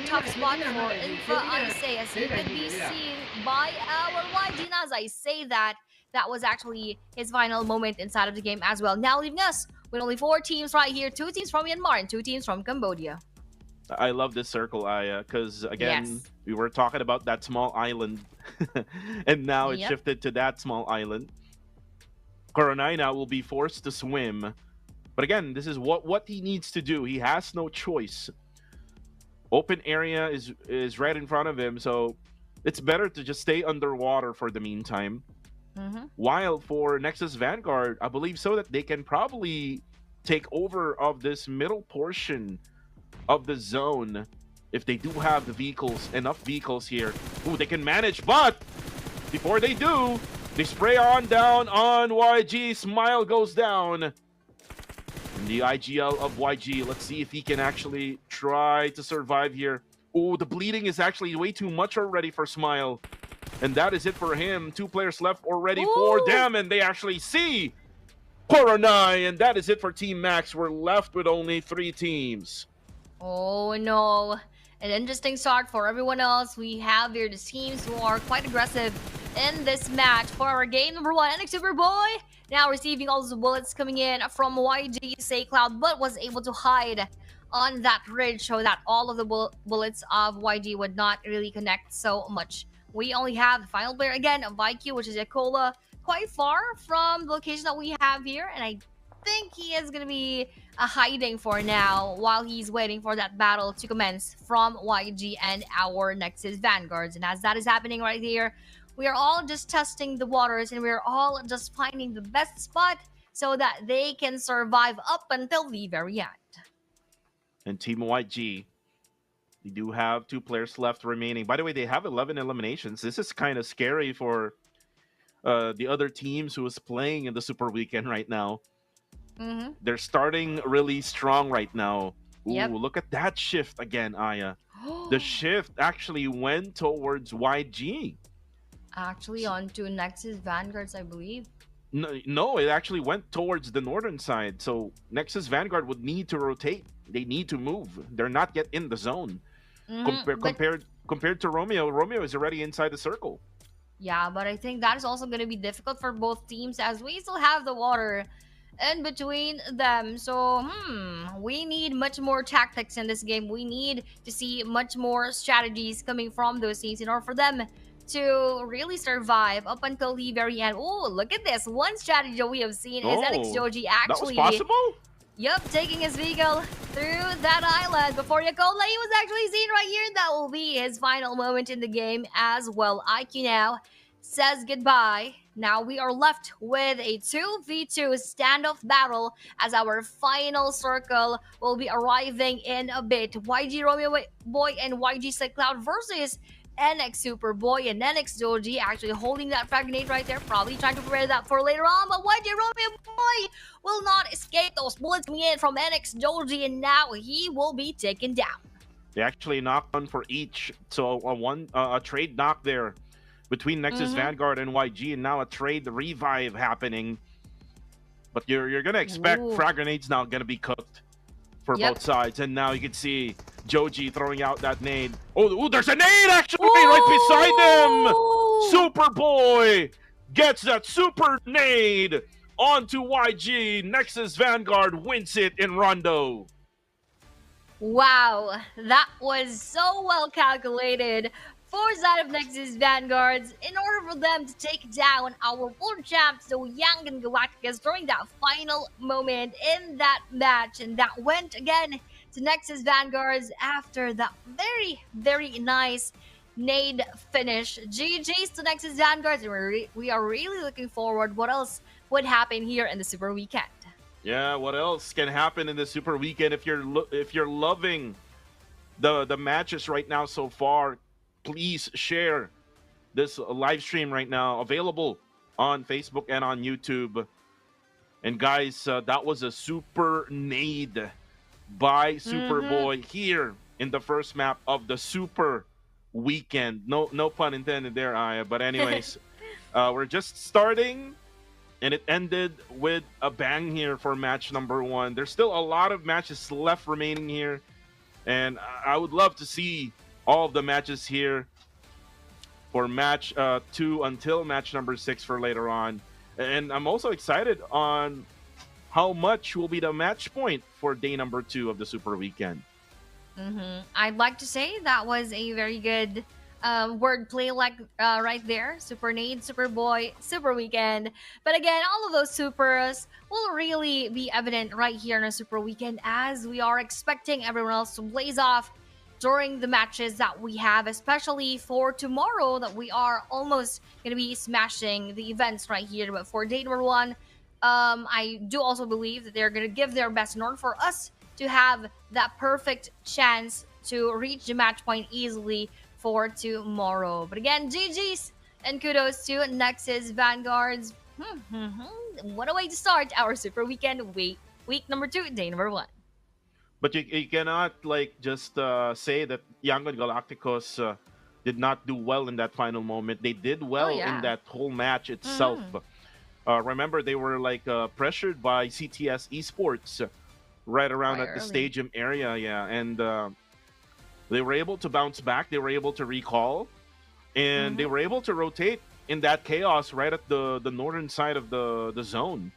tough spot for Infa Aise, as he could be seen by our YG. And as I say that, that was actually his final moment inside of the game as well. Now leaving us with only 4 teams right here, 2 teams from Myanmar and 2 teams from Cambodia. I love this circle, Aya, because again, Yes. we were talking about that small island, and now it Yep. shifted to that small island. Coronai now will be forced to swim, but again, this is what he needs to do. He has no choice. Open area is right in front of him, so it's better to just stay underwater for the meantime. While for Nexus Vanguard, I believe so that they can probably take over of this middle portion of the zone if they do have the vehicles, enough vehicles here. Ooh, they can manage, but before they do, they spray on down on YG. Smile goes down. And the IGL of YG, let's see if he can actually try to survive here. Oh, the bleeding is actually way too much already for Smile. And that is it for him. 2 players left already for them, and they actually see Coronai, and that is it for Team Max. We're left with only 3 teams. Oh no, an interesting start for everyone else. We have here the teams who are quite aggressive in this match. For our game number 1, NX Superboy now receiving all those bullets coming in from YG Say Cloud, but was able to hide on that ridge so that all of the bullets of YG would not really connect so much. We only have the final player again of IQ, which is Yakola, quite far from the location that we have here, and I think he is going to be hiding for now while he's waiting for that battle to commence from YG and our Nexus Vanguards. And as that is happening right here, we are all just testing the waters, and we're all just finding the best spot so that they can survive up until the very end. And Team YG, they do have 2 players left remaining. By the way, they have 11 eliminations. This is kind of scary for the other teams who is playing in the Super Weekend right now. They're starting really strong right now. Ooh, Yep. Look at that shift again, Aya. The shift actually went towards YG. Actually, onto Nexus Vanguards, I believe. No, it actually went towards the northern side. So Nexus Vanguard would need to rotate. They need to move. They're not yet in the zone. Compared to Romeo, Romeo is already inside the circle. Yeah, but I think that is also going to be difficult for both teams as we still have the water in between them. So, we need much more tactics in this game. We need to see much more strategies coming from those teams in order for them to really survive up until the very end. Oh, look at this. One strategy that we have seen is NX Joji actually... That was possible? Yep, taking his vehicle through that island before Yakola. He was actually seen right here. That will be his final moment in the game as well. IQ now says goodbye. Now we are left with a 2v2 standoff battle as our final circle will be arriving in a bit. YG Romeo Boy and YG Side Cloud versus NX Superboy and NX Doji actually holding that frag grenade right there, probably trying to prepare that for later on, but YG Romeo Boy will not escape those bullets coming in from NX Doji, and now he will be taken down. They actually knocked one for each, so a trade knock there between Nexus Vanguard and YG, and now a trade revive happening. But you're gonna expect frag grenades now gonna be cooked for both sides, and now you can see Joji throwing out that nade. Oh, there's a nade actually right beside him. Superboy gets that super nade onto YG. Nexus Vanguard wins it in Rondo. Wow, that was so well calculated for side of Nexus Vanguards in order for them to take down our world champs, the Young and Galacticus, during that final moment in that match. And that went again to Nexus Vanguards after that very, very nice nade finish. GG's to Nexus Vanguards, and we are really looking forward what else would happen here in the Super Weekend. Yeah, what else can happen in the Super Weekend if you're loving the matches right now so far? Please share this live stream right now, available on Facebook and on YouTube. And guys, that was a super nade by Superboy here in the first map of the Super Weekend. No pun intended there, Aya. But anyways, we're just starting, and it ended with a bang here for match number 1. There's still a lot of matches left remaining here. And I would love to see all of the matches here for match 2 until match number 6 for later on. And I'm also excited on how much will be the match point for day number 2 of the Super Weekend. I'd like to say that was a very good wordplay, like right there. Super Nade, Super Boy, Super Weekend. But again, all of those supers will really be evident right here in a Super Weekend as we are expecting everyone else to blaze off during the matches that we have, especially for tomorrow that we are almost going to be smashing the events right here. But for day number 1, I do also believe that they're going to give their best in order for us to have that perfect chance to reach the match point easily for tomorrow. But again, GG's and kudos to Nexus Vanguards. What a way to start our Super Weekend week number 2, day number 1. But you cannot like just say that Yangon Galacticos did not do well in that final moment. They did Oh well in yeah. that whole match itself. Remember, they were like pressured by CTS Esports right around Quite at the early. stadium area, yeah, and they were able to bounce back. They were able to recall, and they Mm-hmm. were able to rotate in that chaos right at the northern side of the zone.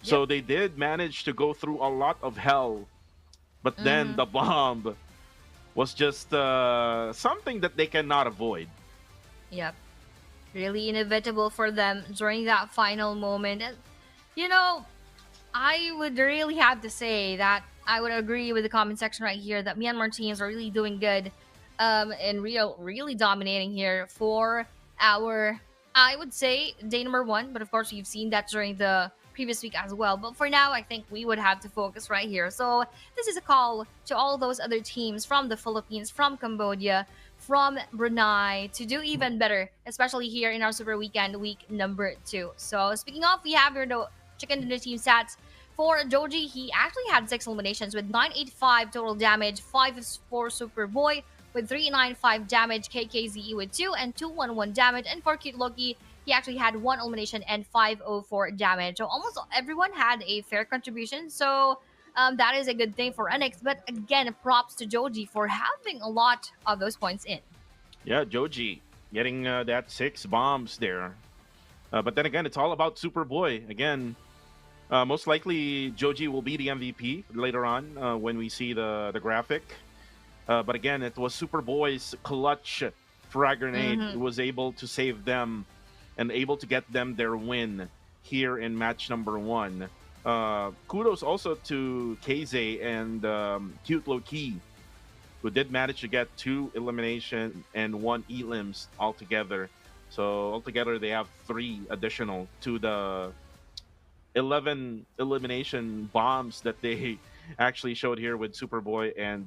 Yep. So they did manage to go through a lot of hell, but then Mm-hmm. the bomb was just something that they cannot avoid. Yep. Really inevitable for them during that final moment. And, you know, I would really have to say that I would agree with the comment section right here that Myanmar teams are really doing good, and really dominating here for our, I would say, day number 1. But of course, you've seen that during the previous week as well. But for now, I think we would have to focus right here. So this is a call to all those other teams from the Philippines, from Cambodia, from Brunei to do even better, especially here in our Super Weekend week number 2. So speaking of, we have here the Chicken Dinner team stats. For Joji, he actually had 6 eliminations with 985 total damage, 5 is for Superboy with 395 damage, KKZE with 2 and 211 damage, and for Cute Loki, he actually had 1 elimination and 504 damage. So almost everyone had a fair contribution. So that is a good thing for Enix. But again, props to Joji for having a lot of those points in. Yeah, Joji getting that 6 bombs there. But then again, it's all about Superboy. Again, most likely Joji will be the MVP later on when we see the graphic. But again, it was Superboy's clutch frag grenade. It Mm-hmm. was able to save them and able to get them their win here in match number 1. Kudos also to KZ and Cute Loki, who did manage to get 2 elimination and 1 elims altogether. So altogether, they have 3 additional to the 11 elimination bombs that they actually showed here with Superboy and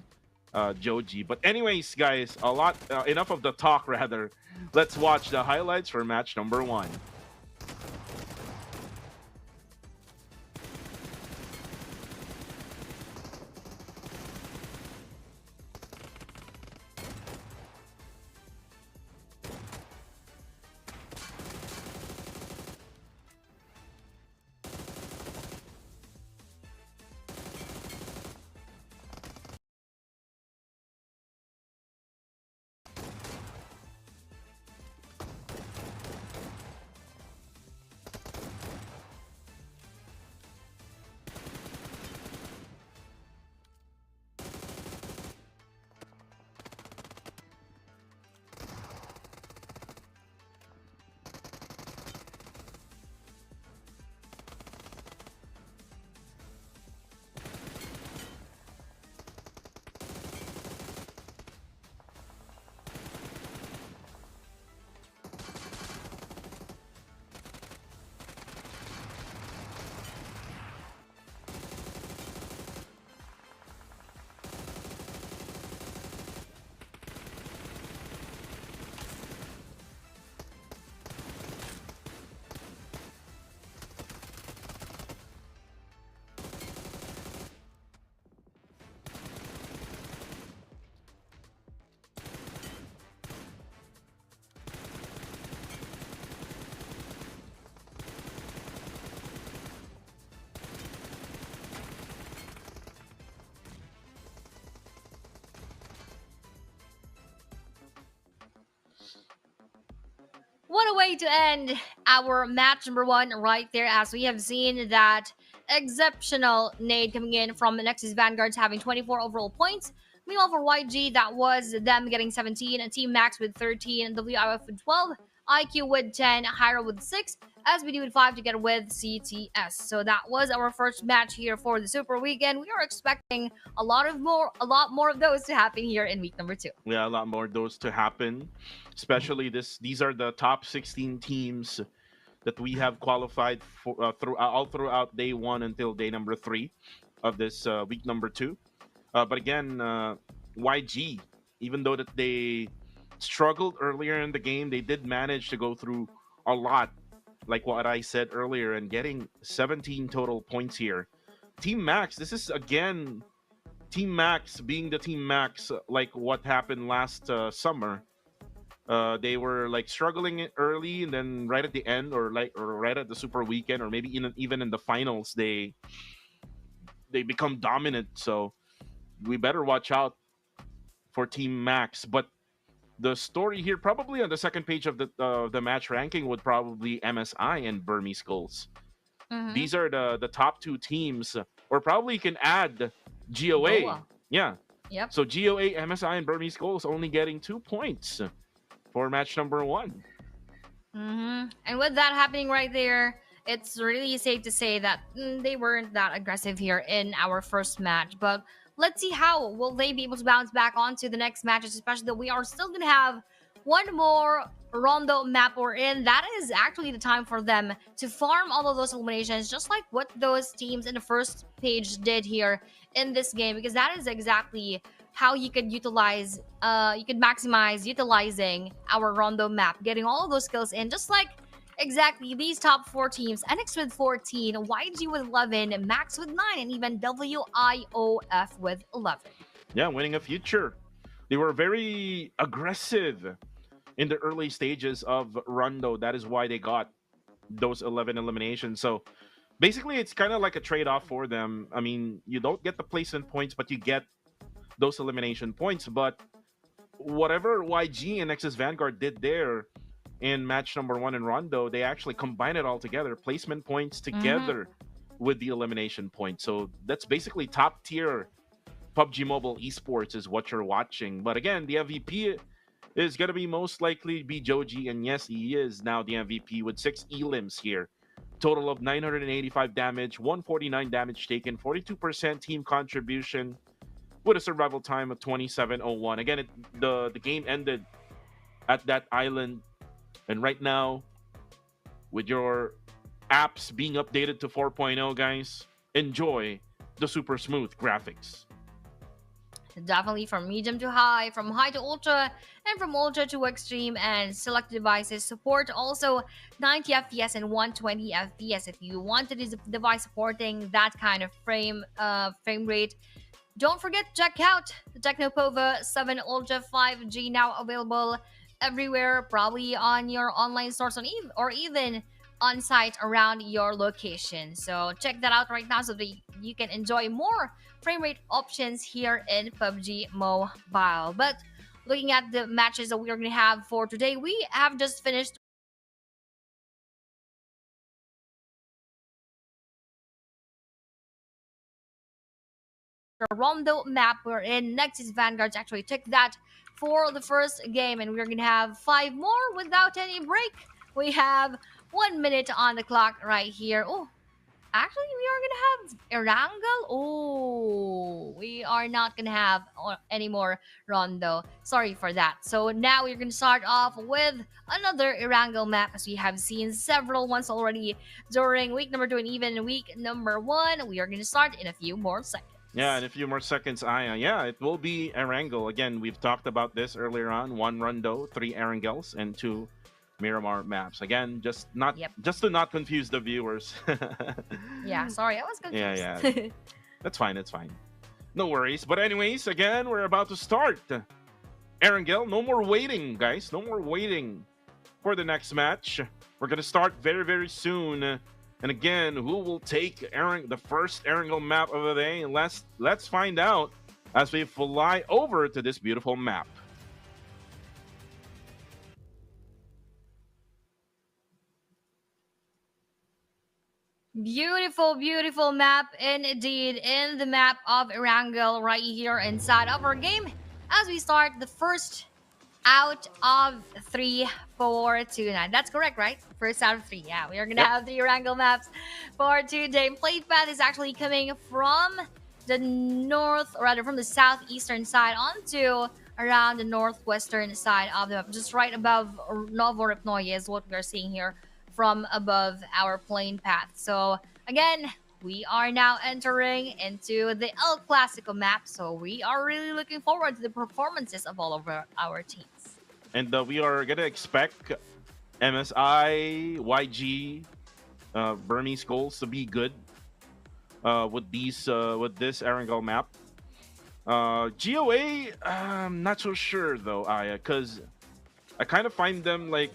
Joji. But anyways, guys, a lot enough of the talk. Rather, let's watch the highlights for match number 1. What a way to end our match number one right there, as we have seen that exceptional nade coming in from the Nexus Vanguards having 24 overall points. Meanwhile, for YG, that was them getting 17, and Team Max with 13, WIF with 12, IQ with 10, Hyro with 6, SBD with 5 together with CTS. So that was our first match here for the Super Weekend. We are expecting a lot more of those to happen here in week number 2. Yeah, a lot more of those to happen. Especially these are the top 16 teams that we have qualified for all throughout day 1 until day number 3 of this week number 2. But again, YG, even though that they struggled earlier in the game, they did manage to go through a lot, like what I said earlier, and getting 17 total points here. Team Max, this is again Team Max being the Team Max, like what happened last summer. They were like struggling early, and then right at the end, or right at the Super Weekend, or maybe even in the finals, they become dominant. So we better watch out for Team Max. But the story here, probably on the second page of the match ranking, would probably MSI and Burmese Goals. Mm-hmm. These are the top 2 teams, or probably you can add GOA. Goa. Yeah. Yep. So GOA, MSI, and Burmese Goals only getting 2 points for match number 1. Mm-hmm. And with that happening right there, it's really safe to say that they weren't that aggressive here in our first match. But let's see how will they be able to bounce back onto the next matches, especially that we are still going to have one more Rondo map we're in. That is actually the time for them to farm all of those eliminations, just like what those teams in the first page did here in this game, because that is exactly how you could utilize, you could maximize utilizing our Rondo map, getting all of those skills in, just like exactly these top 4 teams: NX with 14, YG with 11, Max with 9, and even WIOF with 11. Yeah, winning a future. They were very aggressive in the early stages of Rondo. That is why they got those 11 eliminations. So basically, it's kind of like a trade-off for them. I mean, you don't get the placement points, but you get those elimination points. But whatever YG and Nexus Vanguard did there in match number 1 in Rondo, they actually combined it all together. Placement points together with the elimination points. So that's basically top tier PUBG Mobile esports is what you're watching. But again, the MVP is going to be most likely be Joji. And yes, he is now the MVP with 6 elims here. Total of 985 damage, 149 damage taken, 42% team contribution, with a survival time of 27:01. Again, the game ended at that island. And right now, with your apps being updated to 4.0, guys, enjoy the super smooth graphics. Definitely from medium to high, from high to ultra, and from ultra to extreme, and select devices support also 90 FPS and 120 FPS. If you wanted a device supporting that kind of frame rate, don't forget to check out the Technopova 7 Ultra 5G, now available everywhere, probably on your online stores or even on site around your location. So check that out right now so that you can enjoy more frame rate options here in PUBG Mobile. But looking at the matches that we are going to have for today, we have just finished Rondo map. We're in Nexus Vanguards actually took that for the first game, and we're gonna have 5 more without any break. We have 1 minute on the clock right here. Oh, actually, we are gonna have Erangel. Oh, we are not gonna have any more Rondo. Sorry for that. So now we're gonna start off with another Erangel map, as we have seen several ones already during week number 2 and even week number 1. We are gonna start in a few more seconds. Yeah, in a few more seconds, Aya. Yeah, it will be Erangel. Again, we've talked about this earlier on. 1 Rondo, 3 Erangels, and 2 Miramar maps. Again, just to not confuse the viewers. Yeah, sorry, I was confused. Yeah. That's fine, that's fine. No worries. But anyways, again, we're about to start. Erangel, no more waiting, guys. No more waiting for the next match. We're going to start very, very soon. And again, who will take the first Erangel map of the day? Let's find out as we fly over to this beautiful map. Beautiful, beautiful map indeed in the map of Erangel right here inside of our game as we start the first out of three, 4, 2, 9. That's correct, right? First out of three. Yeah, we are gonna Yep. have three Erangel maps for today. Plate path is actually coming from the north, or rather from the southeastern side onto around the northwestern side of the map, just right above Novoripnoye is what we're seeing here from above our plane path. So again, we are now entering into the El Clasico map, so we are really looking forward to the performances of all of our teams. And we are gonna expect MSI, YG, Burmese goals to be good with this Erangel map. GOA, I'm not so sure though, Aya, because I kind of find them like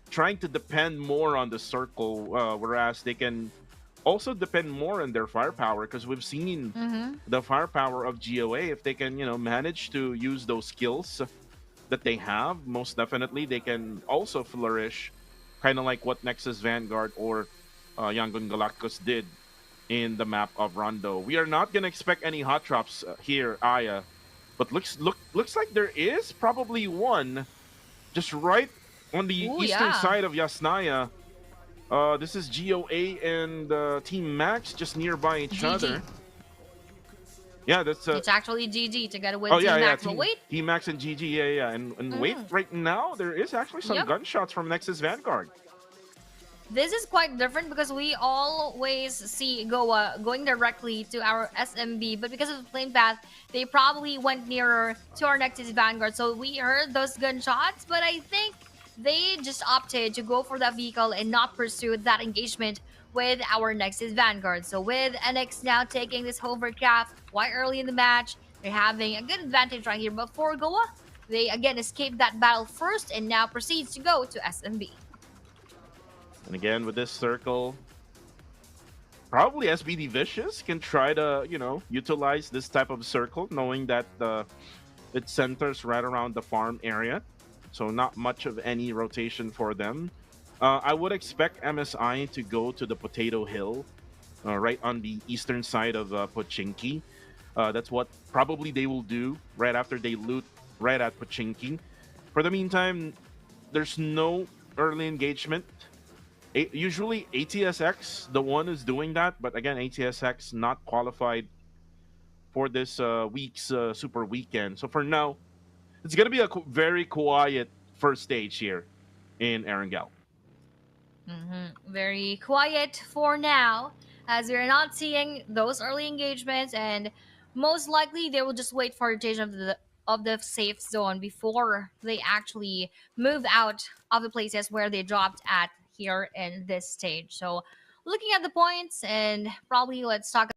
trying to depend more on the circle, whereas they can also depend more on their firepower because we've seen Mm-hmm. the firepower of GOA. If they can, manage to use those skills that they have, most definitely they can also flourish, kind of like what Nexus Vanguard or Yangon Galacticos did in the map of Rondo. We are not gonna expect any hot drops here, Aya, but looks like there is probably one just right on the Oh eastern yeah, side of Yasnaya. This is GOA and Team Max just nearby each GG. other. Yeah, that's It's actually GG together oh with yeah, Team yeah, Max. But Team wait, Team Max and GG, yeah, yeah. And wait, mm, right now there is actually some yep. gunshots from Nexus Vanguard. This is quite different because we always see Goa going directly to our SMB, but because of the plane path, they probably went nearer to our Nexus Vanguard. So we heard those gunshots, but I think they just opted to go for that vehicle and not pursue that engagement with our Nexus Vanguard. So with NX now taking this hovercraft quite early in the match, they're having a good advantage right here. But for Goa, they again escaped that battle first and now proceeds to go to SMB. And again with this circle, probably SBD Vicious can try to, utilize this type of circle, knowing that it centers right around the farm area. So not much of any rotation for them. I would expect MSI to go to the Potato Hill, right on the eastern side of Pochinki. That's what probably they will do right after they loot right at Pochinki. For the meantime, there's no early engagement. Usually ATSX, the one is doing that, but again, ATSX not qualified for this week's Super Weekend. So for now, it's gonna be a very quiet first stage here in Erangel. Very quiet for now, as we're not seeing those early engagements, and most likely they will just wait for rotation of the safe zone before they actually move out of the places where they dropped at here in this stage. So, looking at the points, and probably let's talk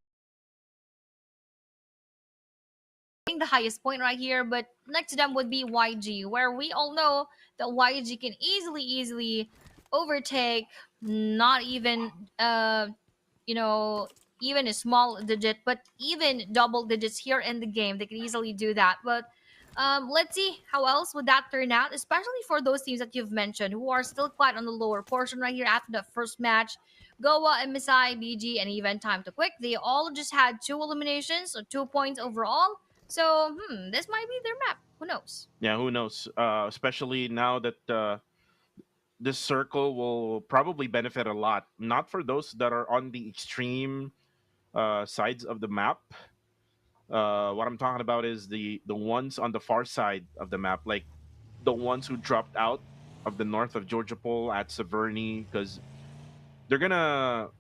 the highest point right here, but next to them would be YG, where we all know that YG can easily overtake not even you know even a small digit, but even double digits here in the game. They can easily do that. But let's see how else would that turn out, especially for those teams that you've mentioned who are still quite on the lower portion right here after the first match. Goa, MSI, BG, and even Time to Quick. They all just had two eliminations, so 2 points overall. So, this might be their map. Who knows? Yeah, who knows? Especially now that this circle will probably benefit a lot. Not for those that are on the extreme sides of the map. What I'm talking about is the ones on the far side of the map, like the ones who dropped out of the north of Georgia Pole at Severny, because they're gonna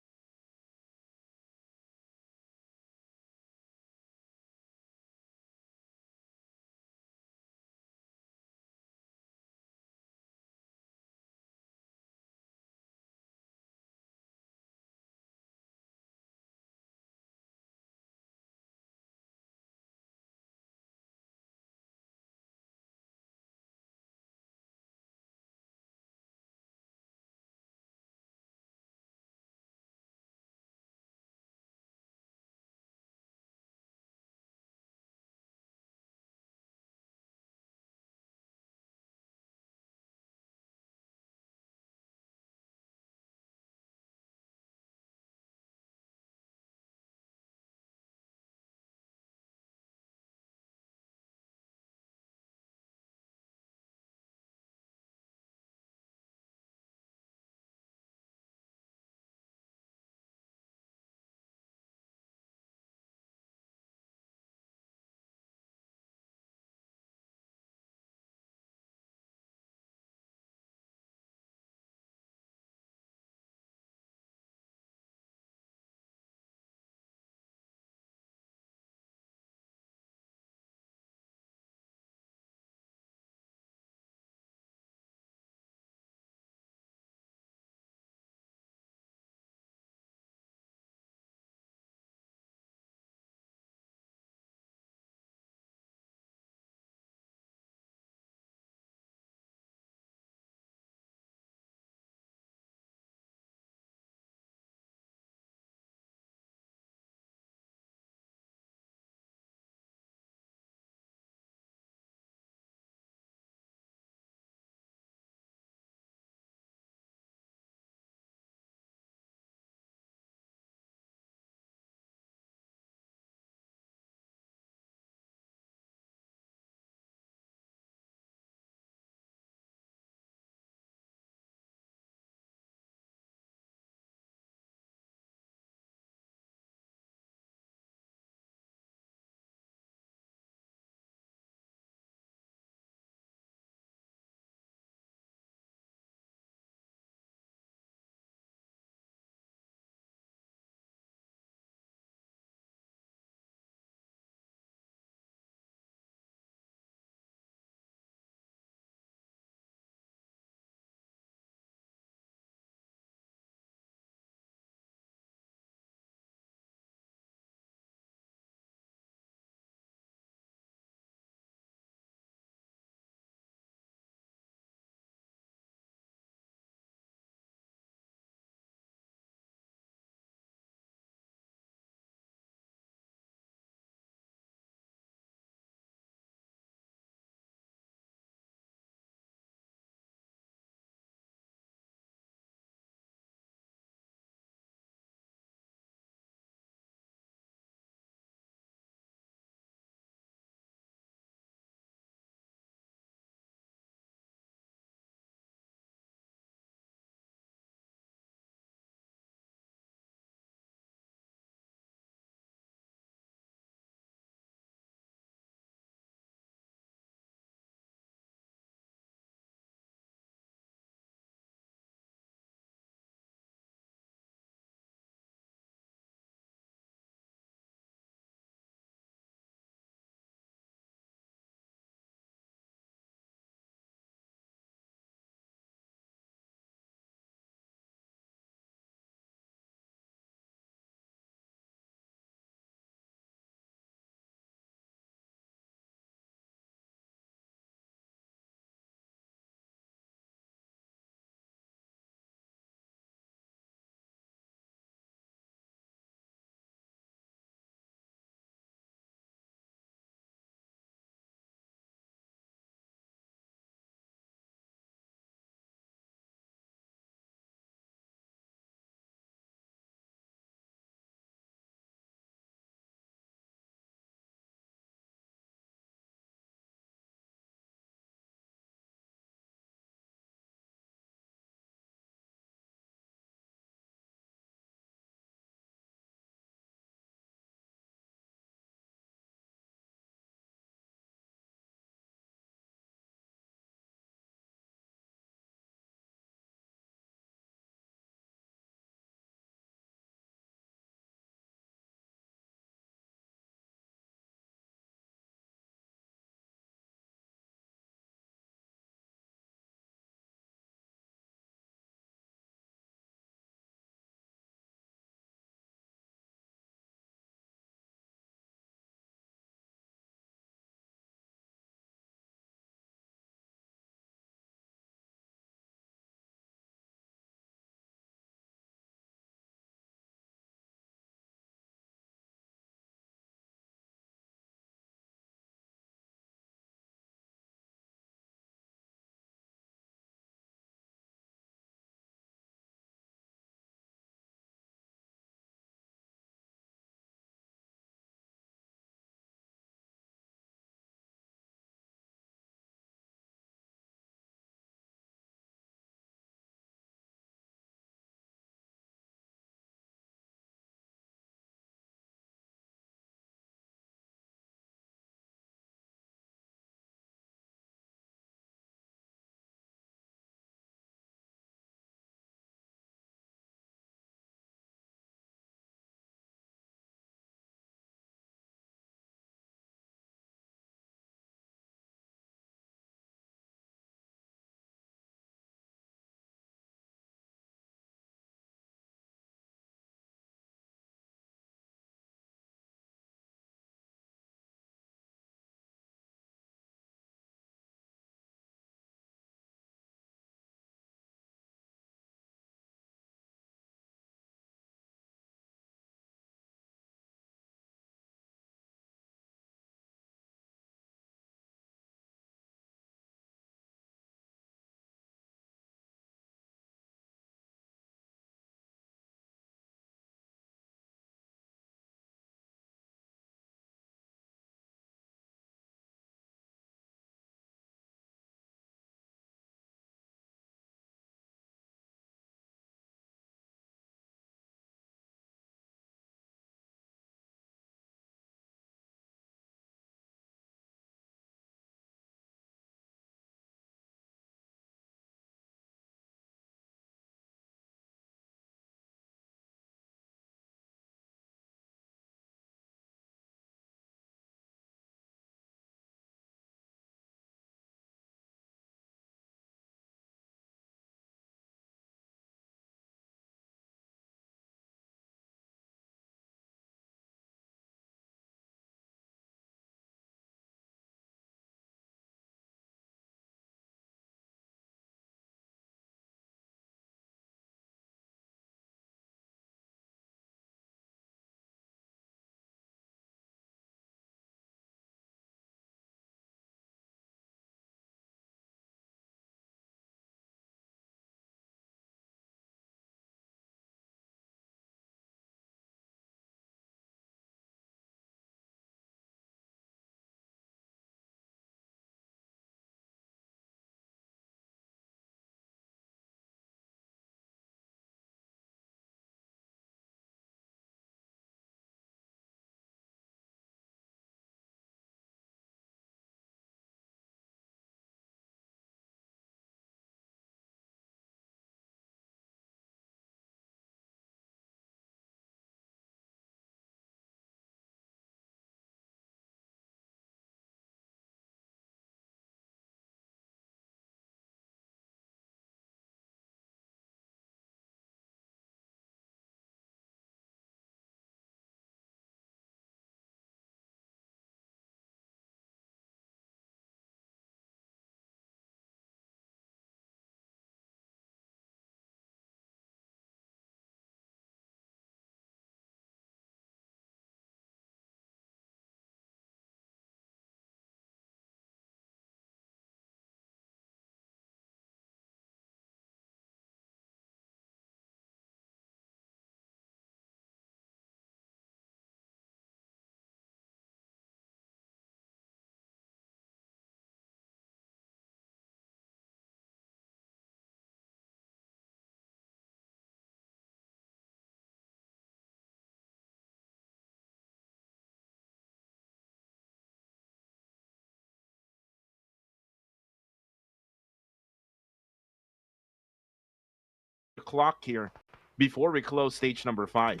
clock here before we close stage number 5.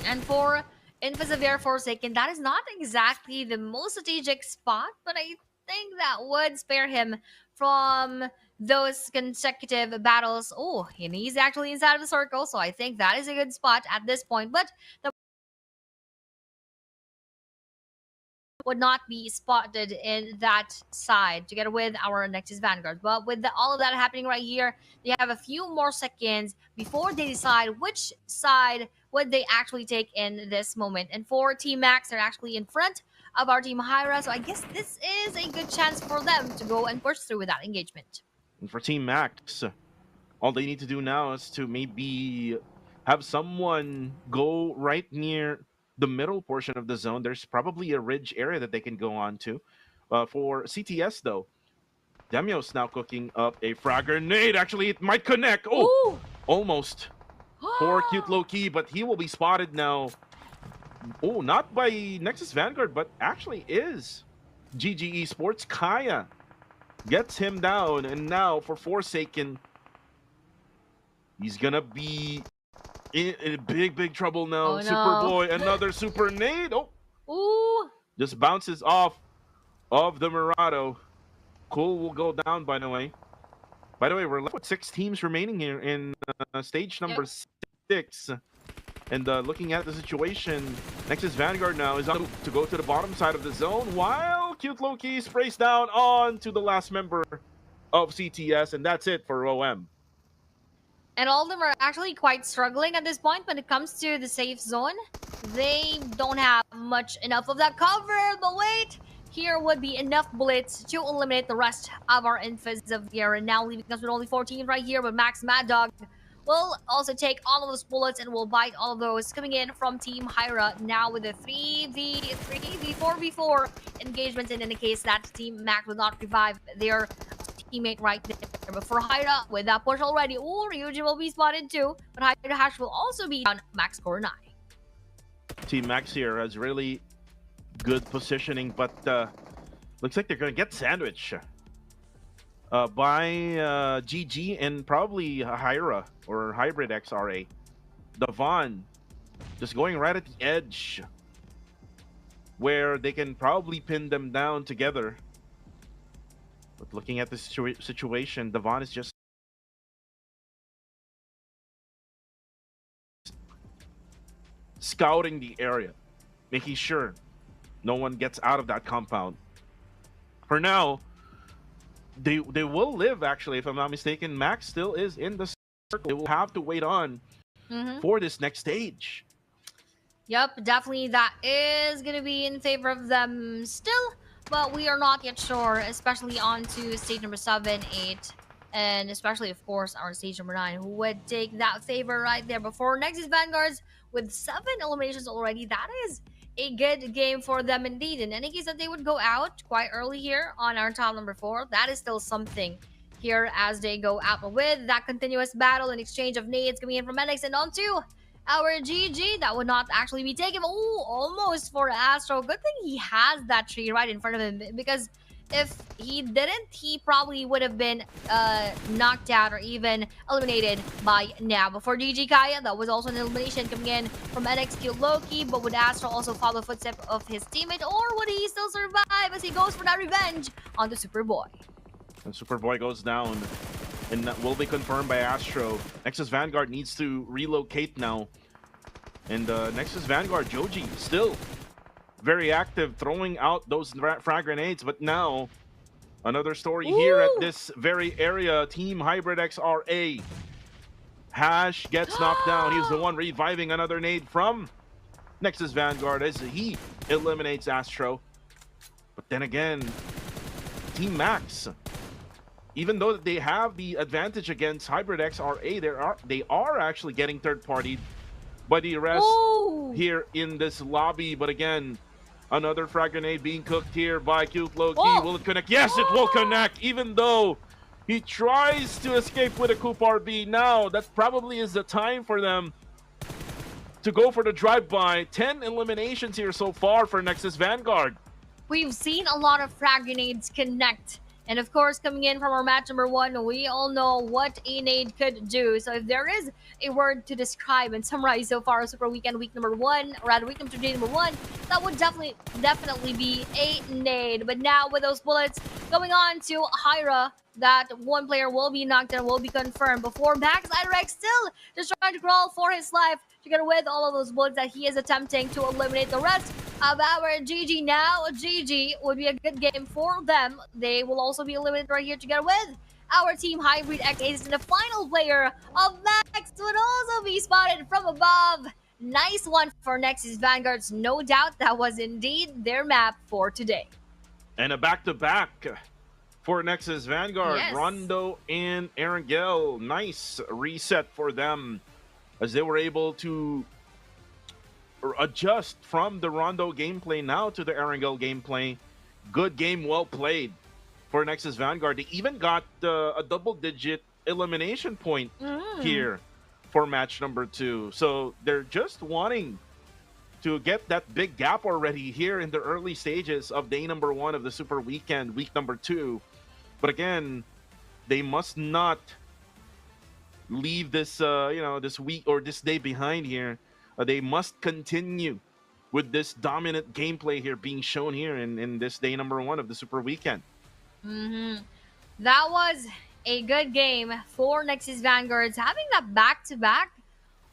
And for Invisivir Forsaken, that is not exactly the most strategic spot, but I think that would spare him from those consecutive battles. Oh, and he's actually inside of the circle, so I think that is a good spot at this point. But the would not be spotted in that side together with our Nexus Vanguard. But with all of that happening right here, they have a few more seconds before they decide which side would they actually take in this moment. And for Team Max, they're actually in front of our Team Hyra, so I guess this is a good chance for them to go and push through with that engagement. And for Team Max, all they need to do now is to maybe have someone go right near the middle portion of the zone. There's probably a ridge area that they can go on to. For CTS, though, Demio's now cooking up a frag grenade. Actually, it might connect. Oh, Ooh. almost. Poor cute low-key, but he will be spotted now. Oh, not by Nexus Vanguard, but actually is GG Esports. Kaya gets him down, and now for Forsaken, he's gonna be in big trouble now. Oh, no. Superboy, another super nade. Oh, Ooh. just bounces off of the Murado. Cool will go down, by the way. By the way, we're left with 6 teams remaining here in stage number 6. And looking at the situation, Nexus Vanguard now is on to go to the bottom side of the zone, while Cute Loki sprays down on to the last member of CTS, and that's it for OM. And all of them are actually quite struggling at this point when it comes to the safe zone. They don't have enough of that cover, but wait! Here would be enough bullets to eliminate the rest of our Invisivir, and now leaving us with only 14 right here, but Max Mad Dog will also take all of those bullets and will bite all of those coming in from Team Hyra now with a 4v4 engagement, and in the case that Team Max will not revive their teammate right there. But for Hyra, with that push already, Ryujin will be spotted too, but Hyra Hash will also be on Max Core 9. Team Max here has really good positioning, but looks like they're going to get sandwiched by GG and probably Hyra or Hybrid XRA. Devon just going right at the edge where they can probably pin them down together. But looking at the situation, Devon is just scouting the area, making sure no one gets out of that compound. For now, they will live, actually, if I'm not mistaken. Max still is in the circle. They will have to wait on for this next stage. Yep, definitely that is going to be in favor of them still, but we are not yet sure, especially on to stage number 7, 8, and especially, of course, our stage number 9, who would take that favor right there. But for Nexus Vanguards, with 7 eliminations already, that is a good game for them indeed. In any case, that they would go out quite early here on our top number 4, that is still something here as they go out with that continuous battle and exchange of nades coming in from NX and onto our GG. That would not actually be taken. Oh, almost for Astro. Good thing he has that tree right in front of him, because if he didn't, he probably would have been knocked out or even eliminated by now. But for GG Kaya, that was also an elimination coming in from NXQ Loki. But would Astro also follow the footsteps of his teammate, or would he still survive as he goes for that revenge on the Superboy? And Superboy goes down, and that will be confirmed by Astro. Nexus Vanguard needs to relocate now. And Nexus Vanguard, Joji, still very active, throwing out those frag grenades. But now, another story here at this very area. Team Hybrid XRA. Hash gets knocked down. He's the one reviving another nade from Nexus Vanguard as he eliminates Astro. But then again, Team Max, even though they have the advantage against Hybrid XRA, they are actually getting third-partied by the rest here in this lobby. But again, another frag grenade being cooked here by Cute Loki. Will it connect? Yes, it will connect, even though he tries to escape with a Coup RB. Now, that probably is the time for them to go for the drive-by. 10 eliminations here so far for Nexus Vanguard. We've seen a lot of frag grenades connect And of course, coming in from our match number one, we all know what a nade could do. So if there is a word to describe and summarize so far Super Weekend week number one, or rather week number day number one, that would definitely be a nade. But now with those bullets going on to Hyra, that one player will be knocked and will be confirmed before Max Irex still just trying to crawl for his life together with all of those bullets that he is attempting to eliminate the rest of our GG. Now GG would be a good game for them. They will also be eliminated right here together with our team Hybrid X Aces, and the final player of Max would also be spotted from above. Nice one for Nexus Vanguards. No doubt that was indeed their map for today. And a back-to-back for Nexus Vanguard. Yes. Rondo and Erangel. Nice reset for them as they were able to adjust from the Rondo gameplay now to the Erangel gameplay. Good game, well played for Nexus Vanguard. They even got a double-digit elimination point here for match number 2. So they're just wanting to get that big gap already here in the early stages of day number 1 of the Super Weekend, week number 2. But again, they must not leave this this week or this day behind here. They must continue with this dominant gameplay here being shown here in this day number 1 of the Super Weekend. That was a good game for Nexus Vanguards, having that back-to-back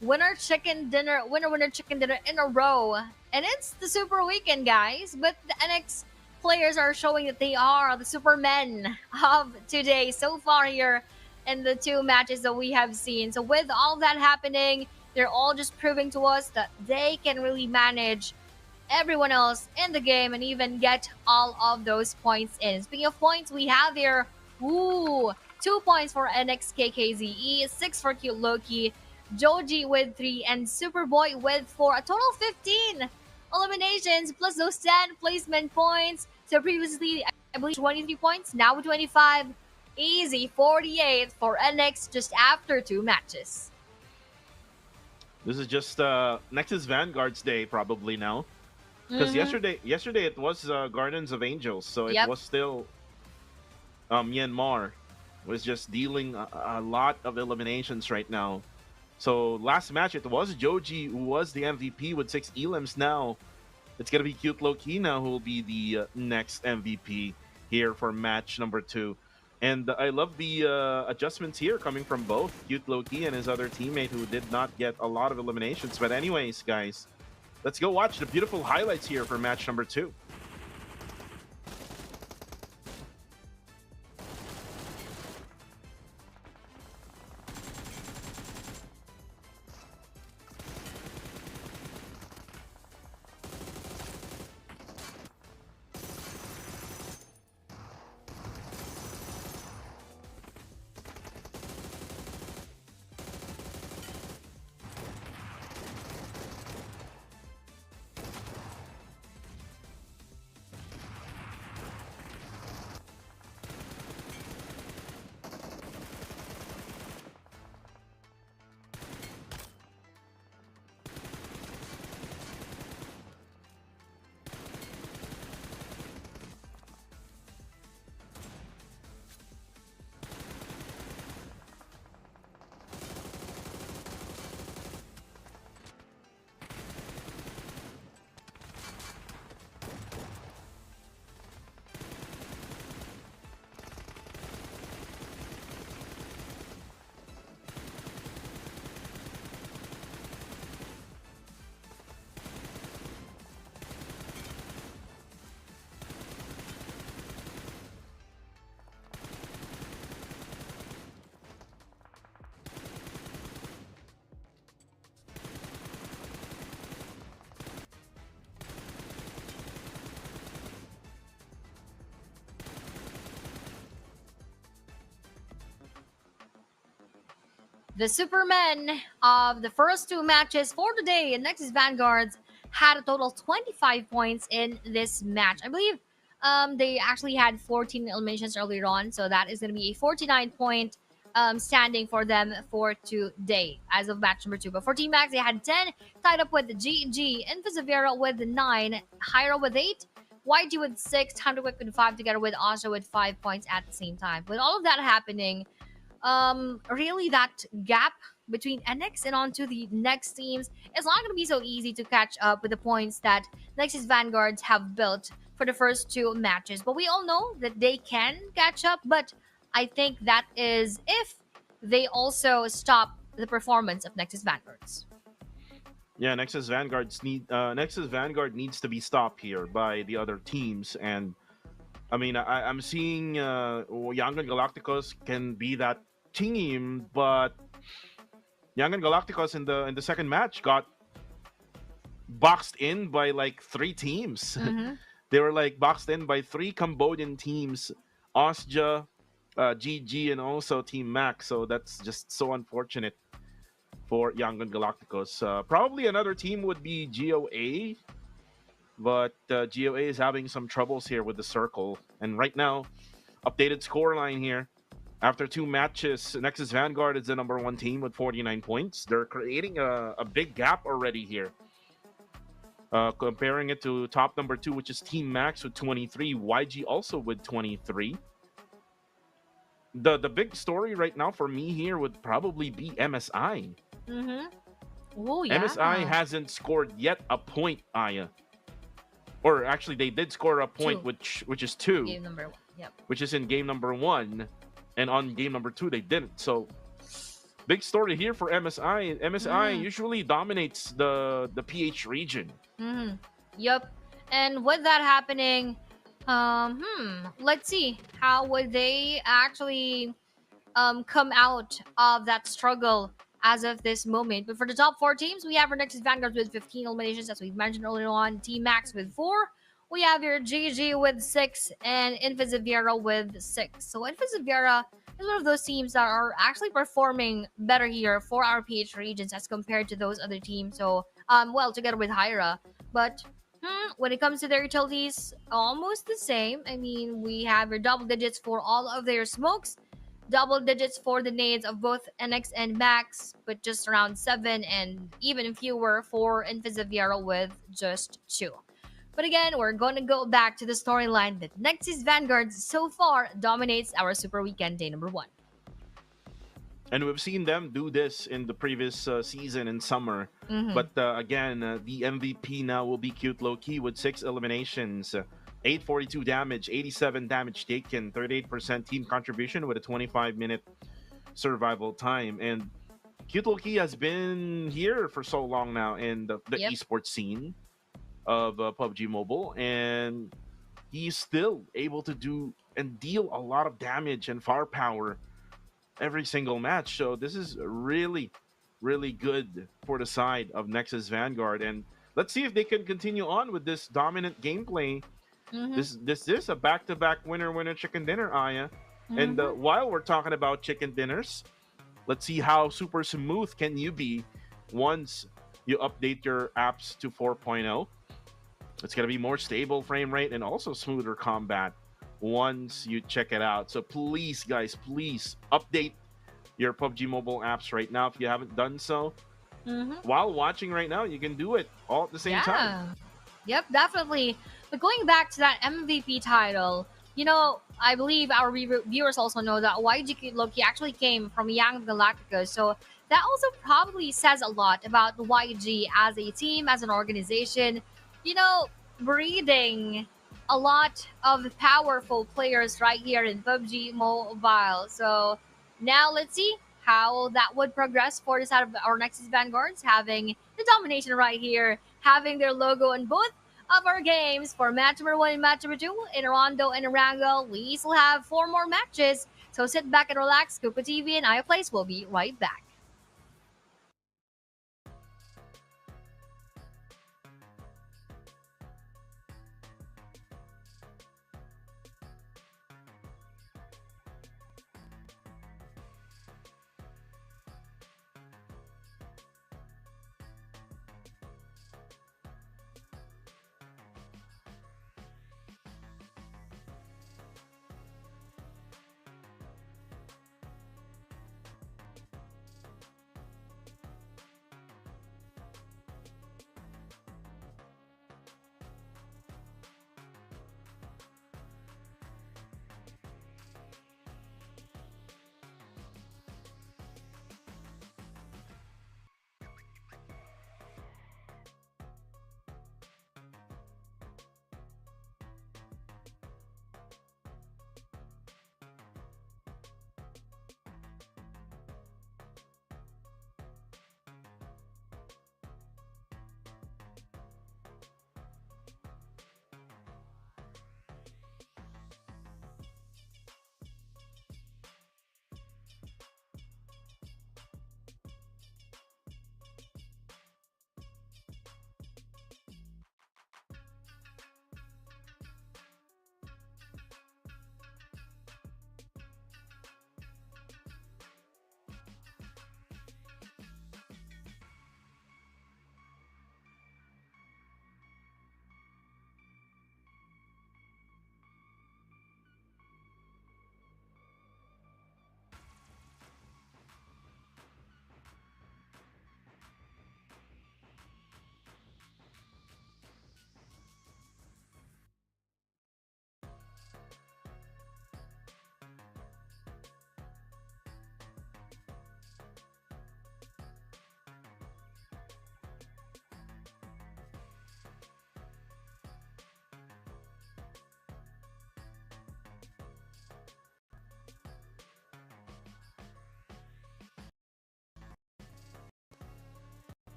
winner chicken dinner in a row. And it's the Super Weekend, guys, but the NX players are showing that they are the supermen of today so far here in the 2 matches that we have seen. So with all that happening, they're all just proving to us that they can really manage everyone else in the game and even get all of those points in. Speaking of points, we have here 2 points for NXKKZE, 6 for Cute Loki, Joji with 3, and Superboy with 4. A total of 15 eliminations plus those 10 placement points. So previously, I believe 23 points, now 25. Easy 48 for NX just after 2 matches. This is just Nexus Vanguard's day probably now. Because yesterday it was Gardens of Angels, so it was still Myanmar was just dealing a lot of eliminations right now. So last match it was Joji who was the MVP with 6 elims. Now it's gonna be Cute Loki now who will be the next MVP here for match number 2. And I love the adjustments here coming from both Cute Loki and his other teammate who did not get a lot of eliminations. But anyways, guys, let's go watch the beautiful highlights here for match number 2. The Supermen of the first 2 matches for today in Nexus Vanguards had a total of 25 points in this match. I believe they actually had 14 eliminations earlier on, so that is going to be a 49-point standing for them for today as of match number 2. But for Team Max, they had 10, tied up with GG, Invisivera with 9, Hyra with 8, YG with 6, Thunderquick with 5, together with Asha with 5 points at the same time. With all of that happening, really that gap between NX and onto the next teams, it's not going to be so easy to catch up with the points that Nexus Vanguards have built for the first two matches. But we all know that they can catch up, but I think that is if they also stop the performance of Nexus Vanguards. Yeah, Nexus Vanguard needs to be stopped here by the other teams, and I mean I'm seeing Yangon Galacticos can be that team, but Yangon Galacticos in the second match got boxed in by like three teams. Mm-hmm. They were like boxed in by three Cambodian teams, Osja, GG, and also Team Max. So that's just so unfortunate for Yangon Galacticos. Probably another team would be GOA, but GOA is having some troubles here with the circle. And right now, updated scoreline here. After two matches, Nexus Vanguard is the number one team with 49 points. They're creating a big gap already here. Comparing it to top number two, which is Team Max with 23, YG also with 23. The big story right now for me here would probably be MSI. Mm-hmm. Oh, yeah. MSI hasn't scored yet a point, Aya. Or actually, they did score a point, which is 2. Game number 1, yep. Which is in game number 1. And on game number 2, they didn't. So, big story here for MSI. MSI usually dominates the PH region. Mm-hmm. Yep. And with that happening, let's see. How would they actually come out of that struggle as of this moment? But for the top 4 teams, we have our Nexus Vanguards with 15 eliminations, as we've mentioned earlier on. Team Max with 4. We have your GG with 6 and Invisiviera with 6. So Invisiviera is one of those teams that are actually performing better here for our PH regions as compared to those other teams. So, well, together with Hyra. But when it comes to their utilities, almost the same. I mean, we have your double digits for all of their smokes, double digits for the nades of both NX and Max, but just around 7, and even fewer for Invisiviera with just 2. But again, we're going to go back to the storyline that Nexus Vanguard so far dominates our Super Weekend day number 1. And we've seen them do this in the previous season in summer. But again, the MVP now will be Cute Low-Key with 6 eliminations, 842 damage, 87 damage taken, 38% team contribution with a 25-minute survival time. And Cute Low-Key has been here for so long now in the esports scene of PUBG Mobile, and he's still able to do and deal a lot of damage and firepower every single match. So this is really, really good for the side of Nexus Vanguard, and let's see if they can continue on with this dominant gameplay. This is a back-to-back winner chicken dinner, Aya. And while we're talking about chicken dinners, let's see how super smooth can you be once you update your apps to 4.0. It's going to be more stable frame rate and also smoother combat once you check it out. So please, guys, please update your PUBG Mobile apps right now if you haven't done so. While watching right now, you can do it all at the same time. Yep, definitely. But going back to that MVP title, you know, I believe our viewers also know that YG Loki actually came from Young Galactica. So that also probably says a lot about YG as a team, as an organization. You know, breeding a lot of powerful players right here in PUBG Mobile. So now let's see how that would progress for the side of our Nexus Vanguards, having the domination right here, having their logo on both of our games for match number 1 and match number 2 in Rondo and Erangel. We still have 4 more matches, so sit back and relax. Kupa TV and iPlace will be right back.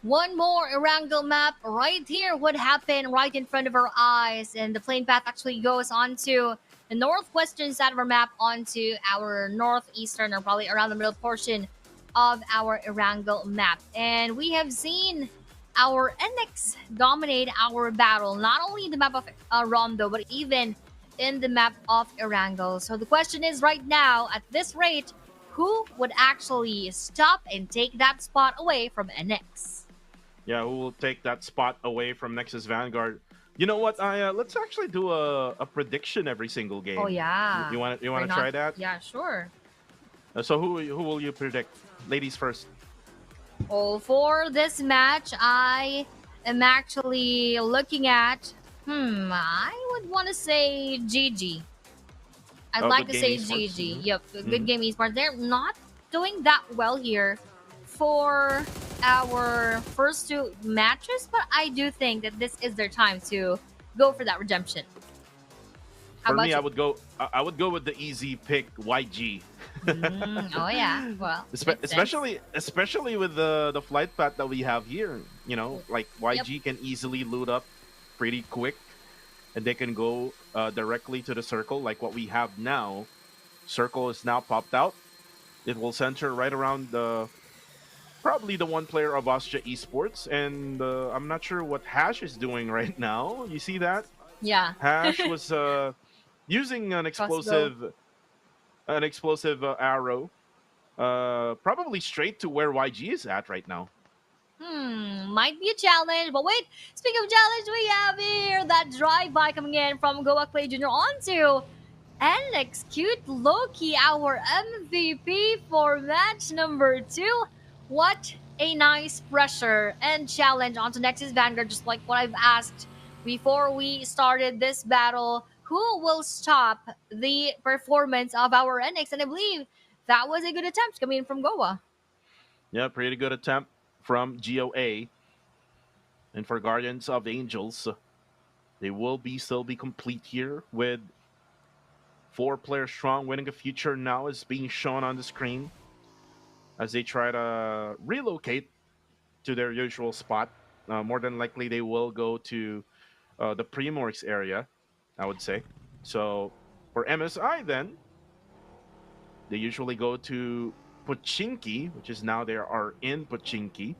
One more Erangel map right here would happen right in front of our eyes, and the plane path actually goes onto the northwestern side of our map onto our northeastern or probably around the middle portion of our Erangel map. And we have seen our NX dominate our battle, not only in the map of Rondo, but even in the map of Erangel. So the question is right now, at this rate, who would actually stop and take that spot away from NX? Yeah, who will take that spot away from Nexus Vanguard? You know what? I let's actually do a prediction every single Oh game. yeah. You want We're to not. try that? Yeah, sure. So who will you predict? Ladies first. Well, for this match, I am actually looking at. I would want to say GG. I'd Oh, like good to game say esports. GG. Mm-hmm. Yep, good Mm-hmm. game esports. They're not doing that well here for our first two matches, but I do think that this is their time to go for that redemption. How For me, about I you? would go. I would go with the easy pick, YG. Oh yeah. Well, makes sense. Especially with the flight path that we have here. You know, like Yep. YG can easily loot up pretty quick, and they can go directly to the circle, like what we have now. Circle is now popped out. It will center right around the probably the one player of Austria Esports, and I'm not sure what Hash is doing right now. You see that? Yeah. Hash was using Crossbow. an explosive arrow, probably straight to where YG is at right now. Might be a challenge. But wait, speaking of challenge, we have here that drive-by coming in from Goa Clay Jr. onto Alex Cute Loki, our MVP for match number 2. What a nice pressure and challenge onto Nexus Vanguard, just like what I've asked before we started this battle. Who will stop the performance of our NX? And I believe that was a good attempt coming in from Goa. Yeah, pretty good attempt from GOA. And for Guardians of Angels, they will be still be complete here with 4 players strong. Winning a future now is being shown on the screen as they try to relocate to their usual spot. More than likely, they will go to the Primorx area, I would say. So for MSI, then they usually go to Pochinki, which is now they are in Pochinki,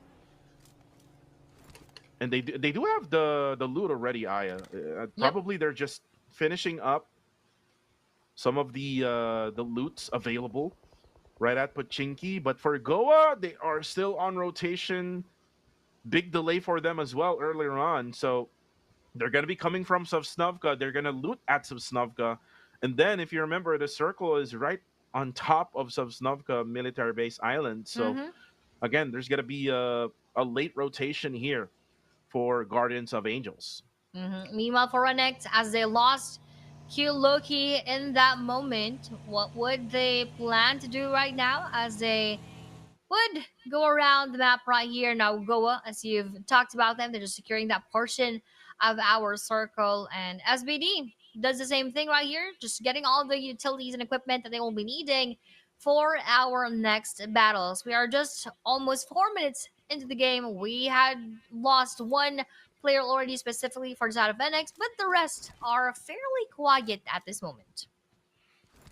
and they do have the loot already. Aya, Yep. probably they're just finishing up some of the loots available right at Pochinki. But for Goa, they are still on rotation. Big delay for them as well earlier on. So they're going to be coming from Sovsnovka. They're going to loot at Sovsnovka. And then, if you remember, the circle is right on top of Sovsnovka military base island. So, Mm-hmm. again, there's going to be a late rotation here for Guardians of Angels. Meanwhile, for Renex, as they lost Q Loki in that moment, what would they plan to do right now as they would go around the map right here now? Goa, as you've talked about them, they're just securing that portion of our circle, and SBD does the same thing right here, just getting all the utilities and equipment that they will be needing for our next battles. We are just almost 4 minutes into the game. We had lost one player already specifically for the side of NX, but the rest are fairly quiet at this moment.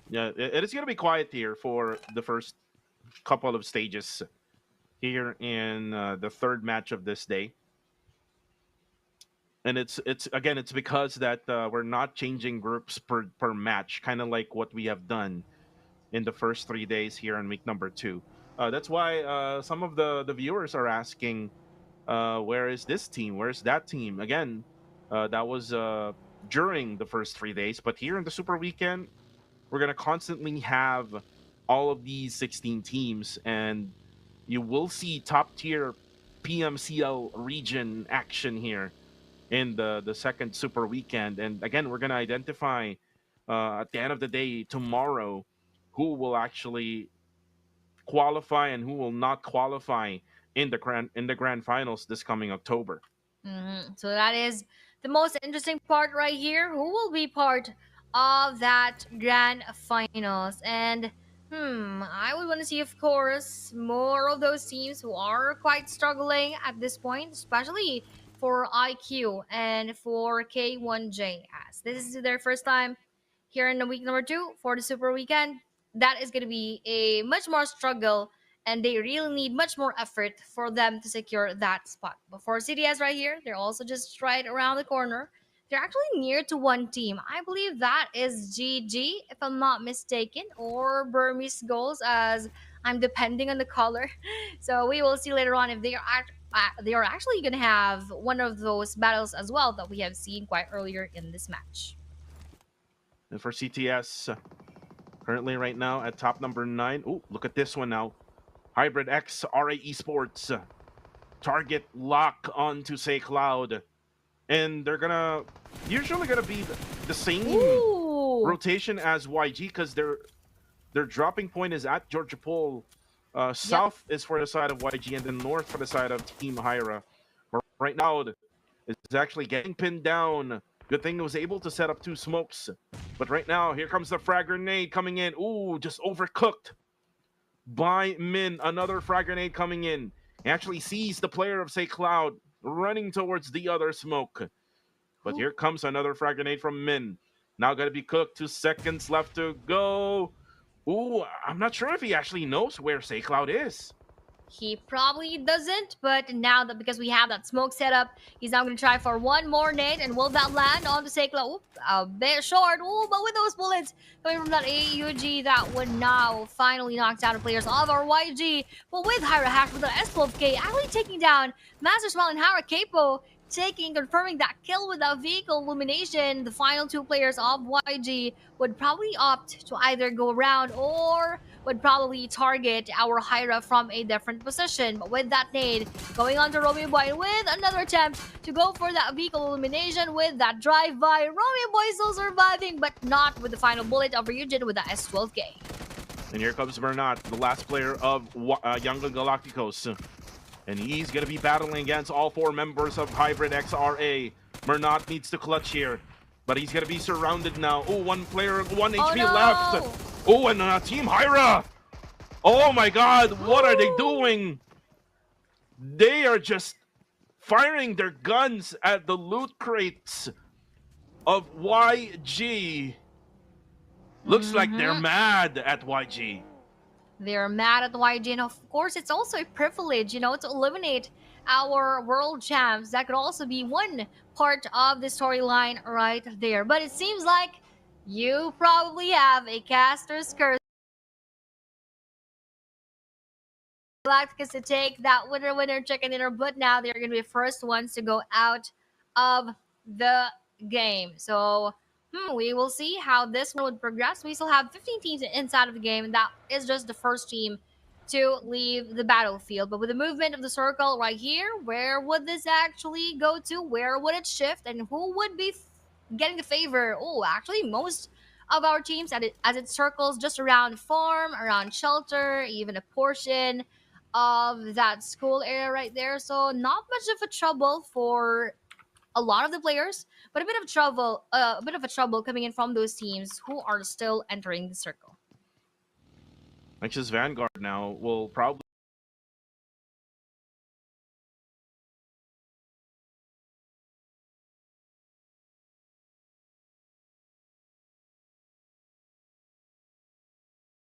Yeah, it is going to be quiet here for the first couple of stages here in the third match of this day. And it's again, it's because that we're not changing groups per match, kind of like what we have done in the first 3 days here on week number 2. That's why some of the viewers are asking, where is this team? Where's that team? Again, that was during the first 3 days, but here in the Super Weekend, we're gonna constantly have all of these 16 teams, and you will see top tier PMCL region action here in the second Super Weekend. And again, we're gonna identify at the end of the day tomorrow who will actually qualify and who will not qualify in the grand finals this coming October. So that is the most interesting part right here. Who will be part of that grand finals? And I would want to see, of course, more of those teams who are quite struggling at this point, especially for IQ and for K1J, as this is their first time here in the week number two for the Super Weekend. That is going to be a much more struggle, and they really need much more effort for them to secure that spot. But for CDS right here, they're also just right around the corner. They're actually near to one team. I believe that is GG, if I'm not mistaken, or Burmese goals, as I'm depending on the color. So we will see later on if they are actually going to have one of those battles as well that we have seen quite earlier in this match. And for CTS, currently right now at top number 9. Oh, look at this one now. Hybrid X RA Esports. Target lock onto Say Cloud. And they're gonna usually gonna be the same Ooh. rotation as YG because their dropping point is at Georgia Pole. South is for the side of YG and then north for the side of Team Hyra. But right now it's actually getting pinned down. Good thing it was able to set up 2 smokes. But right now, here comes the frag grenade coming in. Ooh, just overcooked by Min. Another frag grenade coming in. He actually sees the player of Say Cloud running towards the other smoke. But here comes another frag grenade from Min. Now got to be cooked. 2 seconds left to go. Ooh, I'm not sure if he actually knows where Say Cloud is. He probably doesn't, but now that because we have that smoke set up, he's now going to try for one more nade, and will that land on the Sekla? Oop, a bit short. Ooh, but with those bullets coming from that AUG, that would now finally knock down the players of our YG. But with Hyra Hack with the S12K, actually taking down Master Smile and Hara Capo, confirming that kill without vehicle illumination. The final 2 players of YG would probably opt to either go around or would probably target our Hyra from a different position. But with that nade, going on to Romeo Boy with another attempt to go for that vehicle elimination with that drive-by. Romeo Boy still surviving, but not with the final bullet of Ryujin with the S12K. And here comes Bernat, the last player of Young Galacticos. And he's going to be battling against all 4 members of Hybrid XRA. Bernat needs to clutch here. But he's going to be surrounded now. Oh, 1 player, 1 HP no. left. Oh, and Team Hyra. Oh my god, what are they doing? They are just firing their guns at the loot crates of YG. Looks like they're mad at YG. They're mad at YG, and of course, it's also a privilege, to eliminate our world champs. That could also be one part of the storyline right there. But it seems like you probably have a caster's curse. Galacticus to take that winner chicken dinner, but now they're going to be the first ones to go out of the game. So we will see how this one would progress. We still have 15 teams inside of the game, and that is just the first team to leave the battlefield. But with the movement of the circle right here, where would this actually go to? Where would it shift? And who would be getting the favor? Oh, actually, most of our teams as it circles just around farm, around shelter, even a portion of that school area right there. So not much of a trouble for a lot of the players, but a bit of trouble coming in from those teams who are still entering the circle. Anxious Vanguard now will probably